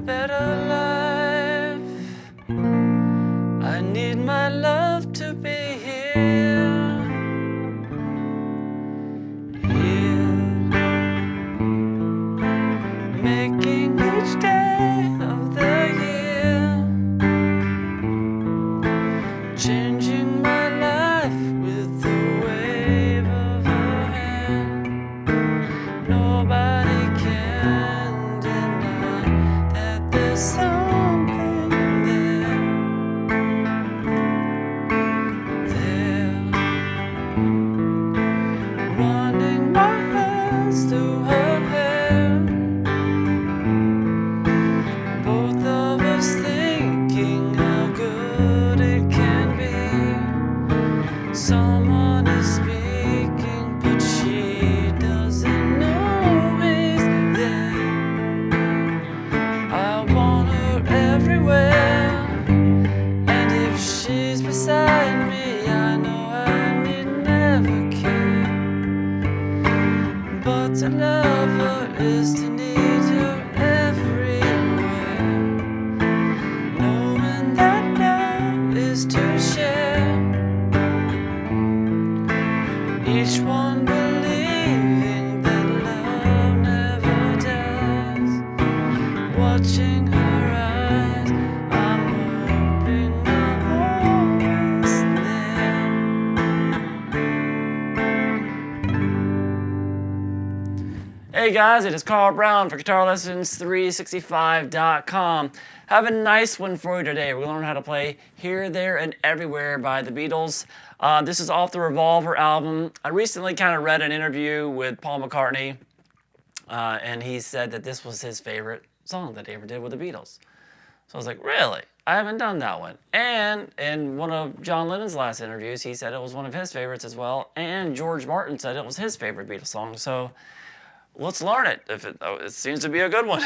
better life. I need my love to be here, making each day of the year, changing my life with the wave of her hand. Nobody can deny that there's something there, running my hands through her hair, both of us thinking how good it can be. Someone is speaking, but she doesn't know he's there. I want her everywhere, and if she's beside me, I know I need never care. But to love her is to need her everywhere, knowing that love is to share, each one believing that love never dies. Watching her eyes, I'm hoping I'm always there. Hey guys, it is Carl Brown for GuitarLessons365.com. I have a nice one for you today. We're going to learn how to play Here, There, and Everywhere by the Beatles. This is off the Revolver album. I recently kind of read an interview with Paul McCartney, and he said that this was his favorite song that he ever did with the Beatles. So I was like, really? I haven't done that one. And in one of John Lennon's last interviews, he said it was one of his favorites as well. And George Martin said it was his favorite Beatles song. So let's learn it. If it seems to be a good one.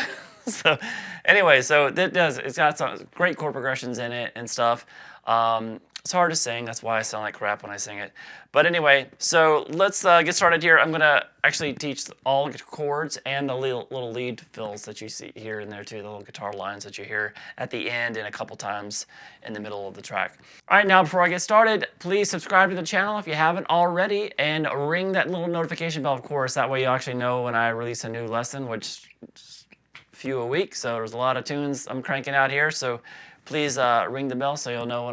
So anyway, so it's got some great chord progressions in it and stuff. It's hard to sing. That's why I sound like crap when I sing it. But anyway, so let's get started here. I'm going to actually teach all chords and the little lead fills that you see here and there too, the little guitar lines that you hear at the end and a couple times in the middle of the track. All right, now before I get started, please subscribe to the channel if you haven't already and ring that little notification bell, of course. That way you actually know when I release a new lesson, which is a few a week. So there's a lot of tunes I'm cranking out here. So please ring the bell so you'll know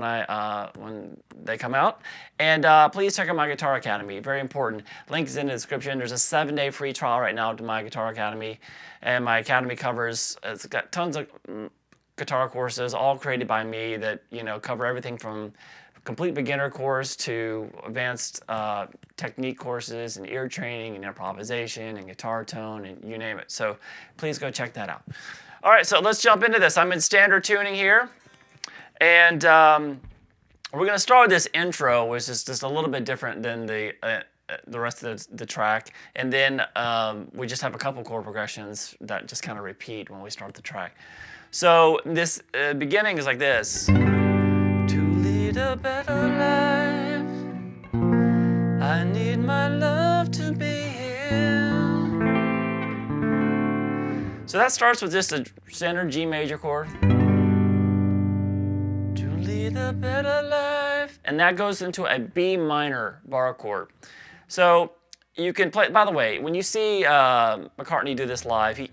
when they come out. And please check out my Guitar Academy. Very important. Link is in the description. There's a 7-day free trial right now to my Guitar Academy. And my academy covers, it's got tons of guitar courses, all created by me that, cover everything from complete beginner course to advanced technique courses and ear training and improvisation and guitar tone and you name it. So please go check that out. All right, so let's jump into this. I'm in standard tuning here. And we're going to start with this intro, which is just a little bit different than the rest of the track. And then we just have a couple chord progressions that just kind of repeat when we start the track. So this beginning is like this. To lead a better life, I need my love to be here. So that starts with just a standard G major chord. A better life, and that goes into a B minor bar chord. So you can play. By the way, when you see McCartney do this live, he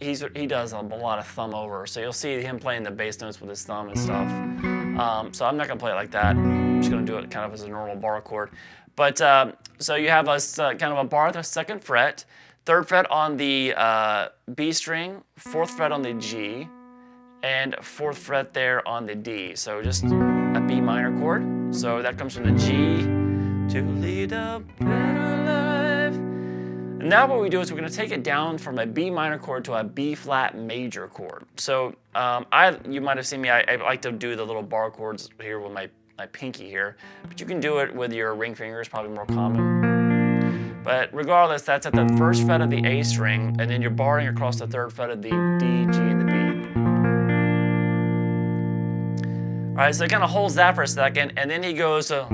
does a lot of thumb over. So you'll see him playing the bass notes with his thumb and stuff. So I'm not gonna play it like that. I'm just gonna do it kind of as a normal bar chord. But so you have a kind of a bar at the 2nd fret, 3rd fret on the B string, 4th fret on the G, and 4th fret there on the D. So just a B minor chord. So that comes from the G to lead a better life. And now what we do is we're going to take it down from a B minor chord to a B flat major chord. So you might have seen me, I like to do the little bar chords here with my pinky here, but you can do it with your ring finger. It's probably more common. But regardless, that's at the 1st fret of the A string, and then you're barring across the 3rd fret of the D, G, and the B. All right, so it kind of holds that for a second, and then he goes to,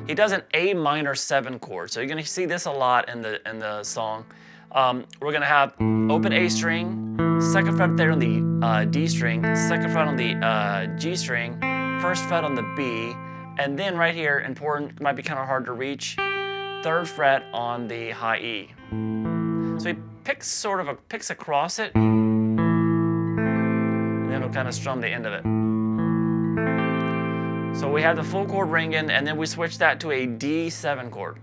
he does an A minor 7 chord. So you're going to see this a lot in the song. we're going to have open A string, second fret there on the D string, second fret on the G string, first fret on the B, and then right here, important, might be kind of hard to reach, third fret on the high E. So he picks picks across it, and then we'll kind of strum the end of it. So we have the full chord ringing, and then we switch that to a D7 chord.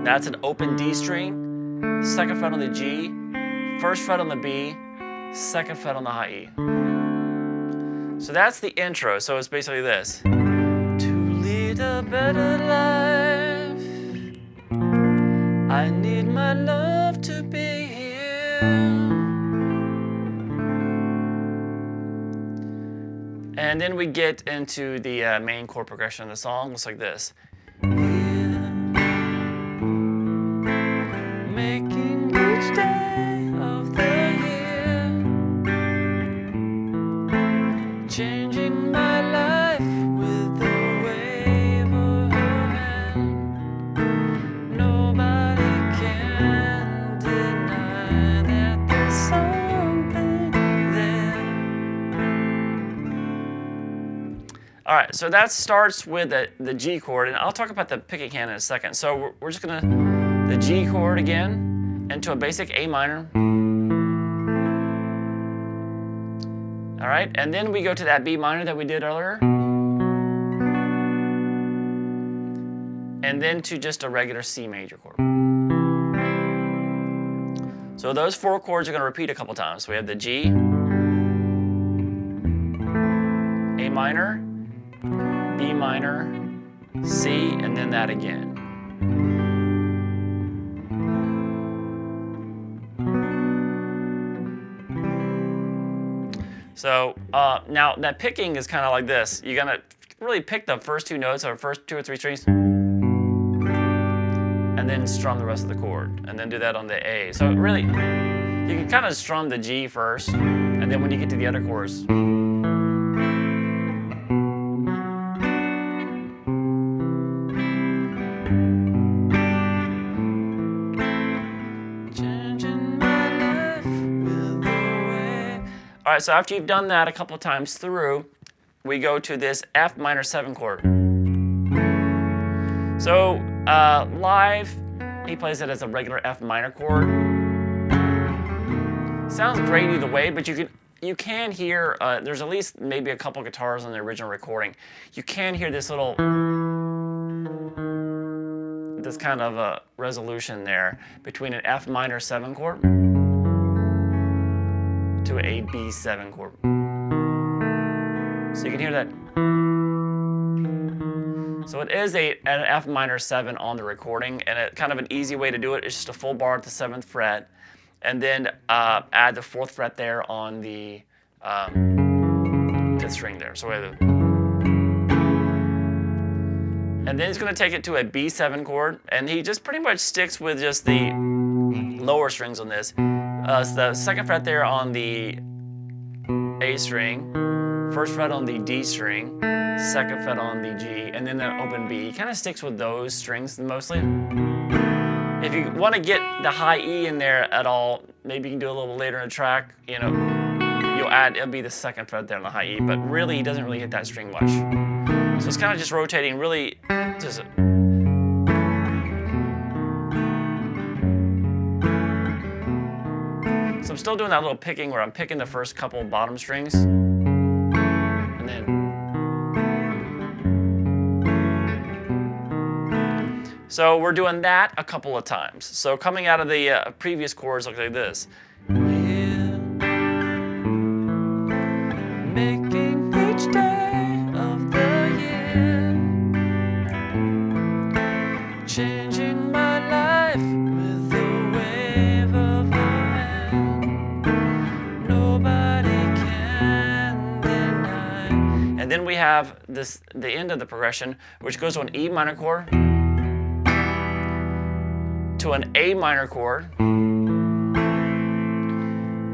That's an open D string, second fret on the G, first fret on the B, second fret on the high E. So that's the intro. So it's basically this. To lead a better life, I need my love to be here. And then we get into the main chord progression of the song. Looks like this. Making each day of the year, changing my life with the wave of her hand. Nobody can deny that there's something there. All right, so that starts with the G chord, and I'll talk about the picking hand in a second. So we're just gonna the G chord again into a basic A minor. All right, and then we go to that B minor that we did earlier, and then to just a regular C major chord. So those four chords are going to repeat a couple times. So we have the G, A minor, B minor, C, and then that again. So now that picking is kind of like this. You're gonna really pick the first two notes, or first two or three strings, and then strum the rest of the chord, and then do that on the A. So really, you can kind of strum the G first, and then when you get to the other chords, all right, so after you've done that a couple of times through, we go to this F minor 7 chord. So live, he plays it as a regular F minor chord. Sounds great either way, but you can hear, there's at least maybe a couple guitars on the original recording. You can hear this little, this kind of a resolution there between an F minor 7 chord to a B7 chord. So you can hear that. So it is an F minor 7 on the recording, and kind of an easy way to do it is just a full bar at the 7th fret, and then add the 4th fret there on the 5th string there. So we have the, and then he's going to take it to a B7 chord, and he just pretty much sticks with just the lower strings on this. So the 2nd fret there on the A string, 1st fret on the D string, 2nd fret on the G, and then the open B. He kind of sticks with those strings mostly. If you want to get the high E in there at all, maybe you can do a little later in the track. You know, it'll be the 2nd fret there on the high E, but really he doesn't really hit that string much. So it's kind of just rotating, really just. So I'm still doing that little picking where I'm picking the first couple bottom strings, and then. So we're doing that a couple of times. So coming out of the previous chords look like this. Making each day of the year, changing my life with the wave of her hand. Nobody can deny. And then we have this, the end of the progression, which goes to an E minor chord, to an A minor chord,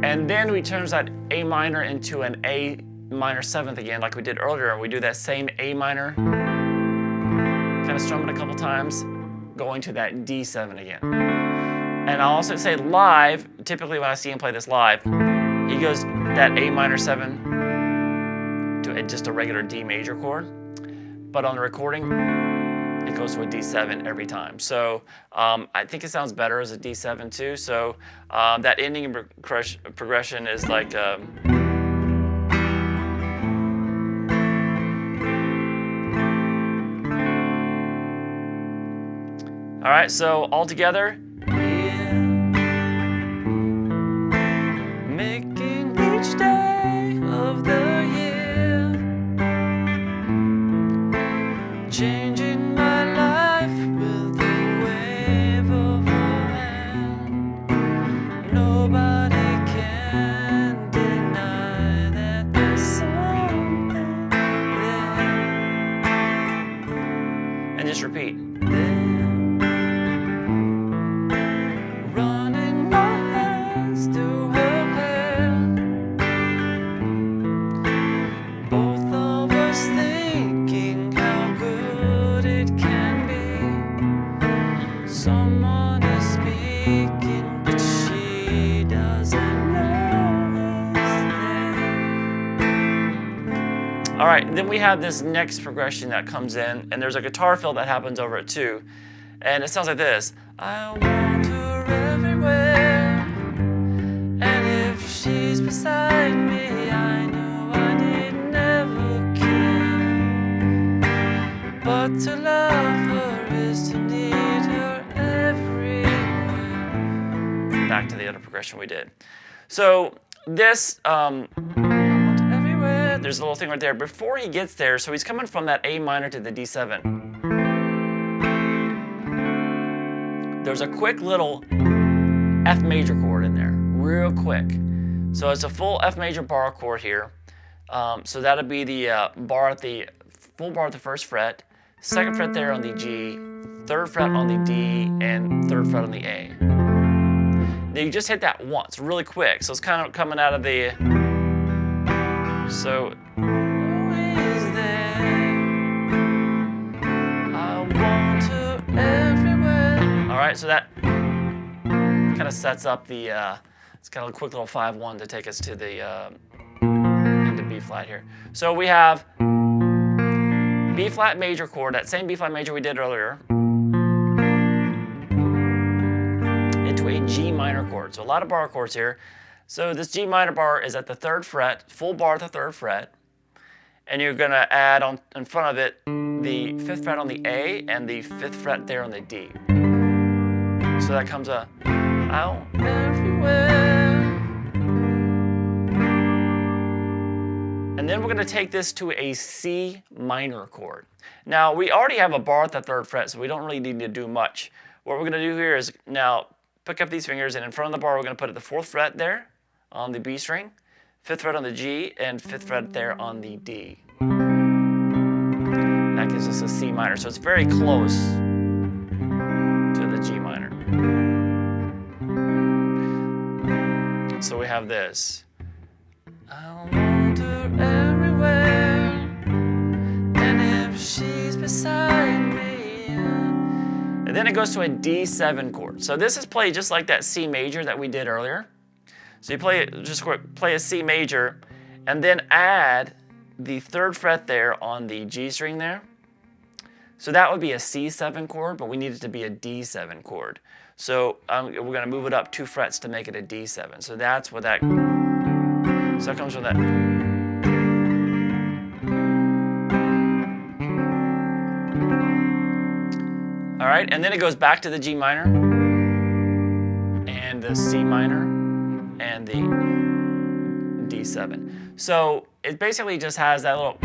and then we turn that A minor into an A minor 7th again, like we did earlier, and we do that same A minor, kind of strum it a couple times, going to that D7 again. And I'll also say live, typically when I see him play this live, he goes that A minor 7 to just a regular D major chord. But on the recording, it goes to a D7 every time. So I think it sounds better as a D7 too. So that ending progression is like all right, so all together. Making each day of the year, changing my life with the wave of a hand. Nobody can deny that there's something there. And just repeat. Running my hands through her hair, both of us thinking how good it can be. Someone is speaking, but she doesn't know it's there. All right, then we have this next progression that comes in, and there's a guitar fill that happens over it too, and it sounds like this. I want her everywhere, and if she's beside me, I know I did never care. But to love her is to need her everywhere. Back to the other progression we did. So this, everywhere, there's a little thing right there. Before he gets there, so he's coming from that A minor to the D7. There's a quick little F major chord in there, real quick. So it's a full F major bar chord here. So that'll be the bar at the full bar at the first fret, second fret there on the G, third fret on the D, and third fret on the A. Now you just hit that once, really quick. So it's kind of coming out of the. So. Who is there? I want her everywhere. All right, so that kind of sets up the, it's got a quick little 5-1 to take us to the, into B flat here. So we have B flat major chord, that same B flat major we did earlier, into a G minor chord. So a lot of bar chords here. So this G minor bar is at the third fret, full bar at the third fret, and you're gonna add on in front of it the fifth fret on the A and the fifth fret there on the D. So that comes out everywhere. And then we're going to take this to a C minor chord. Now, we already have a bar at the third fret, so we don't really need to do much. What we're going to do here is now pick up these fingers, and in front of the bar, we're going to put it the fourth fret there on the B string, fifth fret on the G, and fifth fret there on the D. And that gives us a C minor, so it's very close to the G minor. So we have this. I want her everywhere, and if she's beside me. And then it goes to a D7 chord. So this is played just like that C major that we did earlier. So you play a C major, and then add the third fret there on the G string there. So that would be a C7 chord, but we need it to be a D7 chord. So we're going to move it up 2 frets to make it a D7. So that's what that. So that comes from that. All right, and then it goes back to the G minor, and the C minor, and the D7. So it basically just has that little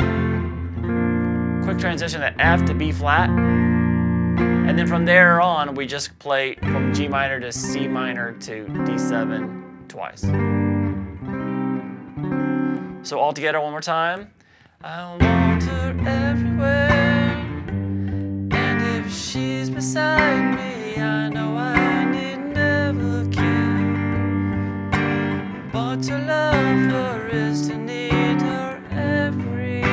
quick transition, that F to B flat. And then from there on, we just play from G minor to C minor to D7 twice. So all together one more time. I want her everywhere, and if she's beside me, I know I need never care. But to love her is to need her everywhere.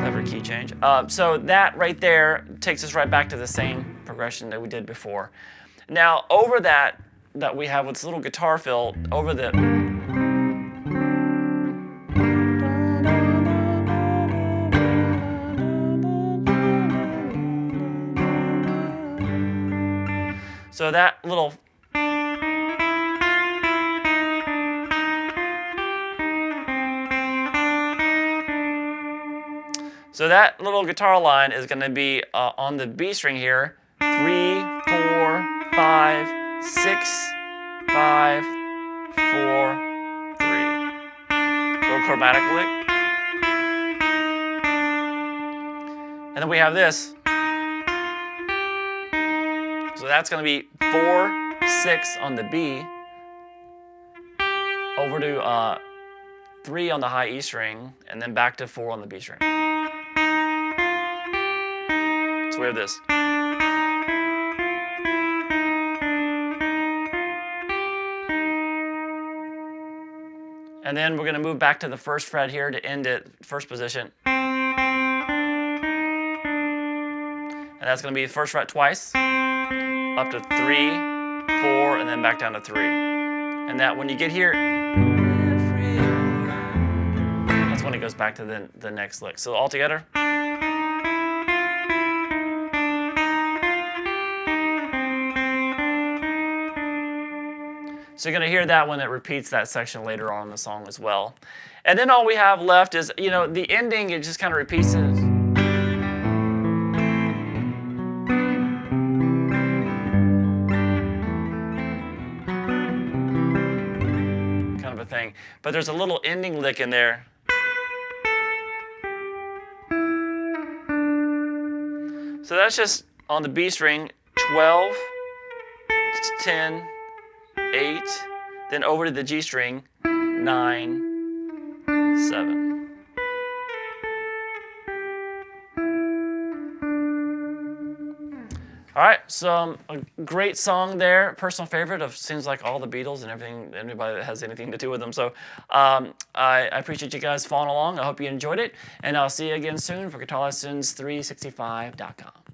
Clever key change. So that right there takes us right back to the same progression that we did before. Now, over that we have with this little guitar fill, over the so that little guitar line is going to be on the B string here. 3, 4, 5, 6, 5, 4, 3. Little chromatic lick. And then we have this. So that's going to be 4, 6 on the B, over to 3 on the high E string, and then back to 4 on the B string. So we have this. And then we're going to move back to the first fret here to end at first position. And that's going to be the first fret twice, up to 3, 4, and then back down to 3. And that when you get here, that's when it goes back to the next lick. So all together. So you're going to hear that when it repeats that section later on in the song as well. And then all we have left is, the ending, it just kind of repeats it. Kind of a thing. But there's a little ending lick in there. So that's just on the B string, 12, 10, 8, then over to the G string, 9, 7. All right, so a great song there, personal favorite of seems like all the Beatles and everything, anybody that has anything to do with them. So I appreciate you guys following along. I hope you enjoyed it, and I'll see you again soon for GuitarLessons365.com.